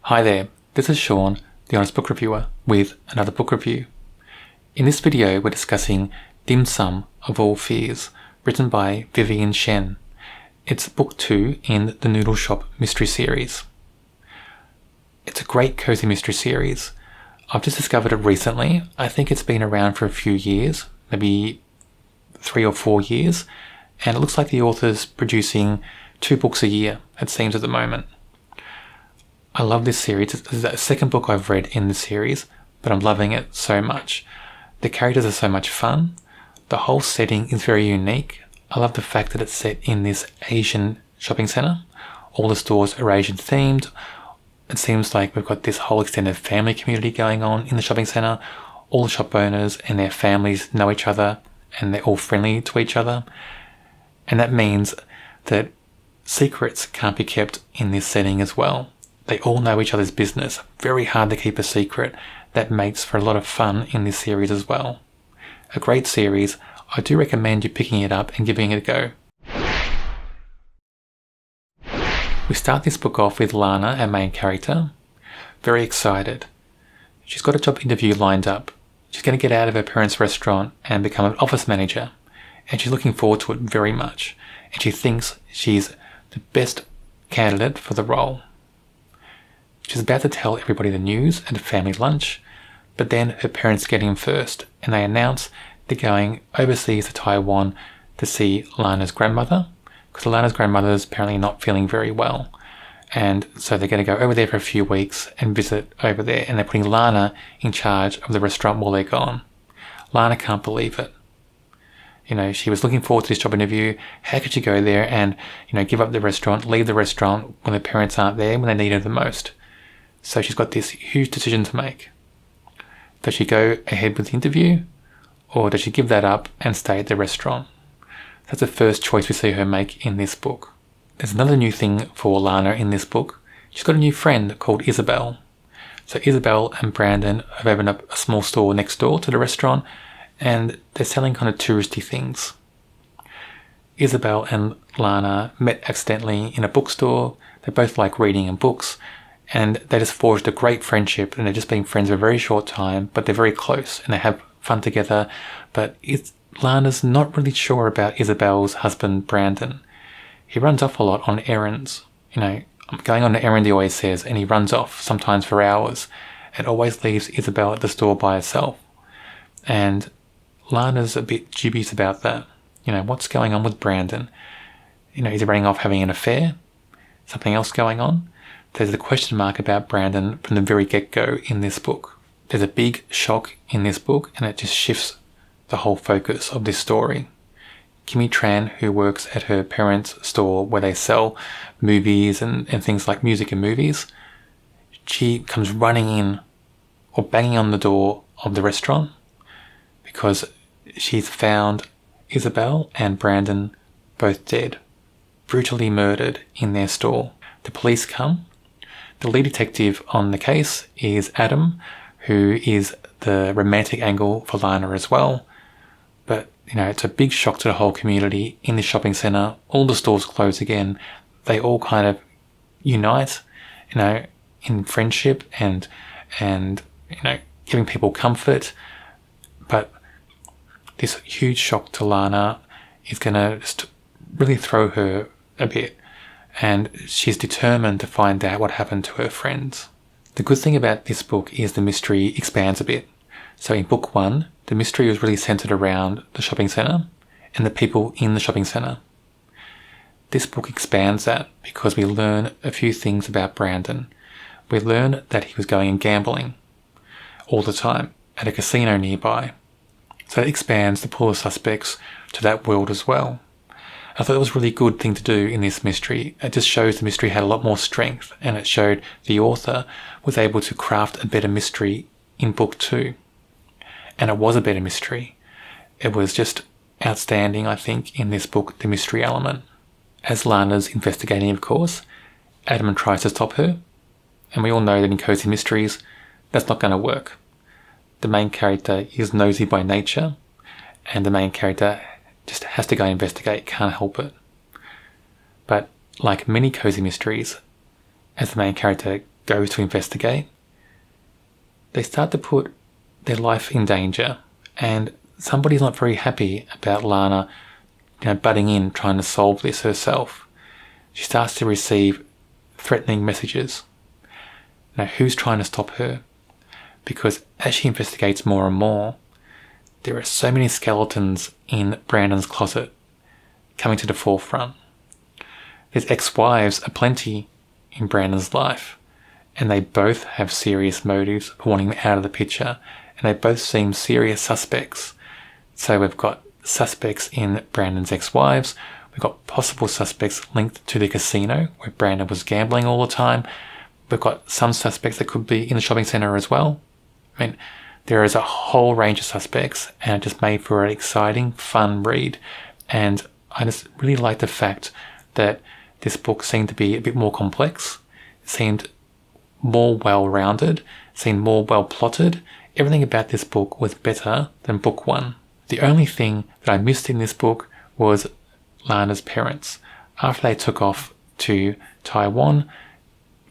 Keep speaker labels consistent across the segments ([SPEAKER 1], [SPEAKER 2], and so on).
[SPEAKER 1] Hi there, this is Sean, the Honest Book Reviewer, with another book review. In this video we're discussing Dim Sum of All Fears, written by Vivien Chien. It's book 2 in the Noodle Shop Mystery series. It's a great cozy mystery series. I've just discovered it recently. I think it's been around for a few years, maybe 3 or 4 years, and it looks like the author's producing 2 books a year, it seems at the moment. I love this series. This is the second book I've read in the series, but I'm loving it so much. The characters are so much fun. The whole setting is very unique. I love the fact that it's set in this Asian shopping centre. All the stores are Asian themed. It seems like we've got this whole extended family community going on in the shopping centre. All the shop owners and their families know each other and they're all friendly to each other. And that means that secrets can't be kept in this setting as well. They all know each other's business. Very hard to keep a secret. That makes for a lot of fun in this series as well. A great series. I do recommend you picking it up and giving it a go. We start this book off with Lana, our main character. Very excited. She's got a job interview lined up. She's going to get out of her parents' restaurant and become an office manager. And she's looking forward to it very much. And she thinks she's the best candidate for the role. She's about to tell everybody the news at a family lunch, but then her parents get in first and they announce they're going overseas to Taiwan to see Lana's grandmother, because Lana's grandmother is apparently not feeling very well. And so they're going to go over there for a few weeks and visit over there, and they're putting Lana in charge of the restaurant while they're gone. Lana can't believe it. You know, she was looking forward to this job interview. How could she go there and, give up the restaurant, leave the restaurant when her parents aren't there, when they need her the most? So she's got this huge decision to make. Does she go ahead with the interview, or does she give that up and stay at the restaurant? That's the first choice we see her make in this book. There's another new thing for Lana in this book. She's got a new friend called Isabel. So Isabel and Brandon have opened up a small store next door to the restaurant, and they're selling kind of touristy things. Isabel and Lana met accidentally in a bookstore. They both like reading and books. And they just forged a great friendship, and they've just been friends for a very short time, but they're very close and they have fun together. But Lana's not really sure about Isabel's husband, Brandon. He runs off a lot on errands. I'm going on an errand, he always says, and he runs off, sometimes for hours, and always leaves Isabel at the store by herself. And Lana's a bit dubious about that. What's going on with Brandon? Is he running off having an affair? Something else going on? There's a question mark about Brandon from the very get-go in this book. There's a big shock in this book, and it just shifts the whole focus of this story. Kimmy Tran, who works at her parents' store where they sell movies and things like music and movies, she comes running in or banging on the door of the restaurant because she's found Isabel and Brandon both dead, brutally murdered in their store. The police come. The lead detective on the case is Adam, who is the romantic angle for Lana as well. But, it's a big shock to the whole community in the shopping centre. All the stores close again. They all kind of unite, in friendship and giving people comfort. But this huge shock to Lana is going to just really throw her a bit. And she's determined to find out what happened to her friends. The good thing about this book is the mystery expands a bit. So in book 1, the mystery was really centered around the shopping centre and the people in the shopping centre. This book expands that because we learn a few things about Brandon. We learn that he was going and gambling all the time at a casino nearby. So it expands the pool of suspects to that world as well. I thought it was a really good thing to do in this mystery. It just shows the mystery had a lot more strength, and it showed the author was able to craft a better mystery in book 2. And it was a better mystery. It was just outstanding, I think, in this book, the mystery element. As Lana's investigating, of course, Adam tries to stop her. And we all know that in cozy mysteries, that's not going to work. The main character is nosy by nature, and the main character just has to go investigate, can't help it. But like many cozy mysteries, as the main character goes to investigate, they start to put their life in danger, and somebody's not very happy about Lana, butting in, trying to solve this herself. She starts to receive threatening messages. Now, who's trying to stop her? Because as she investigates more and more, there are so many skeletons in Brandon's closet coming to the forefront. There's ex-wives aplenty in Brandon's life, and they both have serious motives for wanting him out of the picture, and they both seem serious suspects. So we've got suspects in Brandon's ex-wives, we've got possible suspects linked to the casino where Brandon was gambling all the time, we've got some suspects that could be in the shopping centre as well. I mean, there is a whole range of suspects, and it just made for an exciting, fun read. And I just really like the fact that this book seemed to be a bit more complex, it seemed more well-rounded, seemed more well-plotted. Everything about this book was better than book one. The only thing that I missed in this book was Lana's parents. After they took off to Taiwan,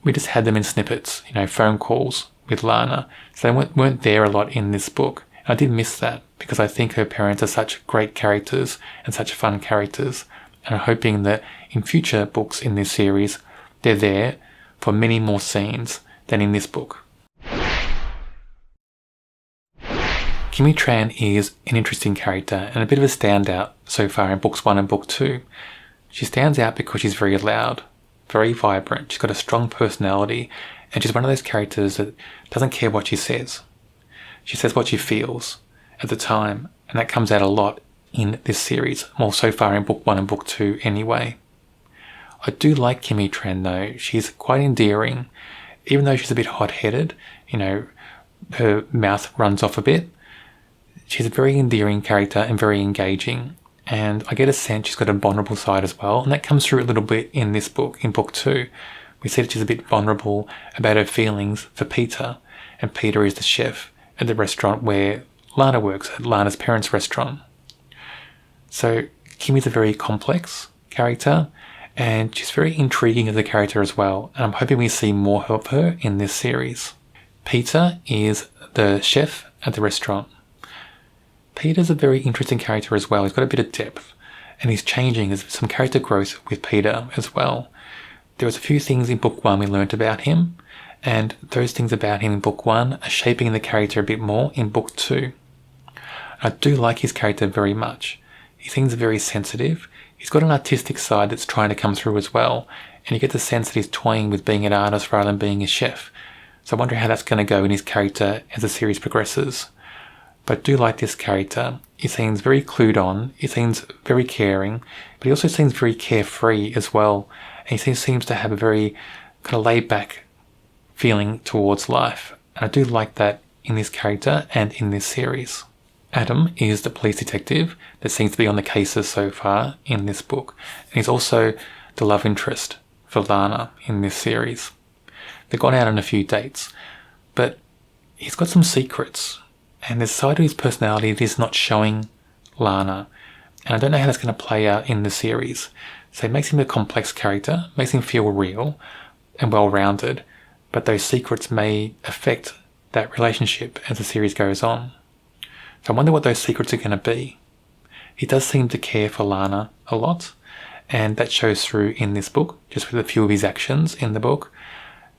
[SPEAKER 1] we just had them in snippets, phone calls with Lana. So they weren't there a lot in this book. And I did miss that because I think her parents are such great characters and such fun characters. And I'm hoping that in future books in this series, they're there for many more scenes than in this book. Kimi Tran is an interesting character and a bit of a standout so far in books 1 and book 2. She stands out because she's very loud, very vibrant, she's got a strong personality, and she's one of those characters that doesn't care what she says. She says what she feels at the time, and that comes out a lot in this series, well, so far in book 1 and book 2 anyway. I do like Kimi Tran though. She's quite endearing, even though she's a bit hot-headed, her mouth runs off a bit. She's a very endearing character and very engaging, and I get a sense she's got a vulnerable side as well, and that comes through a little bit in this book, in book 2. We see that she's a bit vulnerable about her feelings for Peter, and Peter is the chef at the restaurant where Lana works, at Lana's parents' restaurant. So Kimi's a very complex character, and she's very intriguing as a character as well, and I'm hoping we see more of her in this series. Peter is the chef at the restaurant. Peter's a very interesting character as well. He's got a bit of depth, and he's changing. There's some character growth with Peter as well. There was a few things in book 1 we learnt about him, and those things about him in book 1 are shaping the character a bit more in book 2. I do like his character very much. He seems very sensitive. He's got an artistic side that's trying to come through as well, and you get the sense that he's toying with being an artist rather than being a chef. So I wonder how that's going to go in his character as the series progresses. But I do like this character. He seems very clued on, he seems very caring, but he also seems very carefree as well. And he seems to have a very kind of laid-back feeling towards life. And I do like that in this character and in this series. Adam is the police detective that seems to be on the cases so far in this book. And he's also the love interest for Lana in this series. They've gone out on a few dates, but he's got some secrets. And there's a side of his personality that is not showing Lana. And I don't know how that's going to play out in the series. So it makes him a complex character, makes him feel real and well-rounded, but those secrets may affect that relationship as the series goes on. So I wonder what those secrets are going to be. He does seem to care for Lana a lot, and that shows through in this book, just with a few of his actions in the book.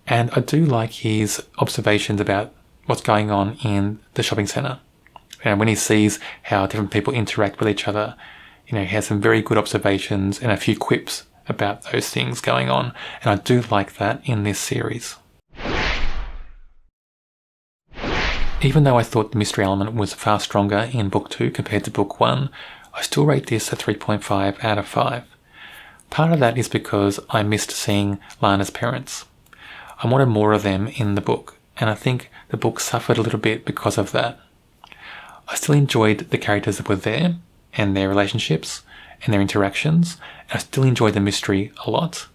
[SPEAKER 1] And I do like his observations about what's going on in the shopping centre. And when he sees how different people interact with each other, he has some very good observations and a few quips about those things going on. And I do like that in this series. Even though I thought the mystery element was far stronger in book 2 compared to book 1, I still rate this a 3.5 out of 5. Part of that is because I missed seeing Lana's parents. I wanted more of them in the book, and I think the book suffered a little bit because of that. I still enjoyed the characters that were there, and their relationships, and their interactions, and I still enjoyed the mystery a lot,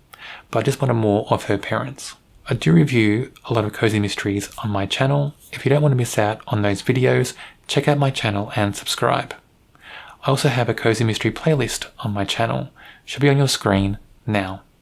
[SPEAKER 1] but I just wanted more of her parents. I do review a lot of cozy mysteries on my channel. If you don't want to miss out on those videos, check out my channel and subscribe. I also have a cozy mystery playlist on my channel. Should be on your screen now.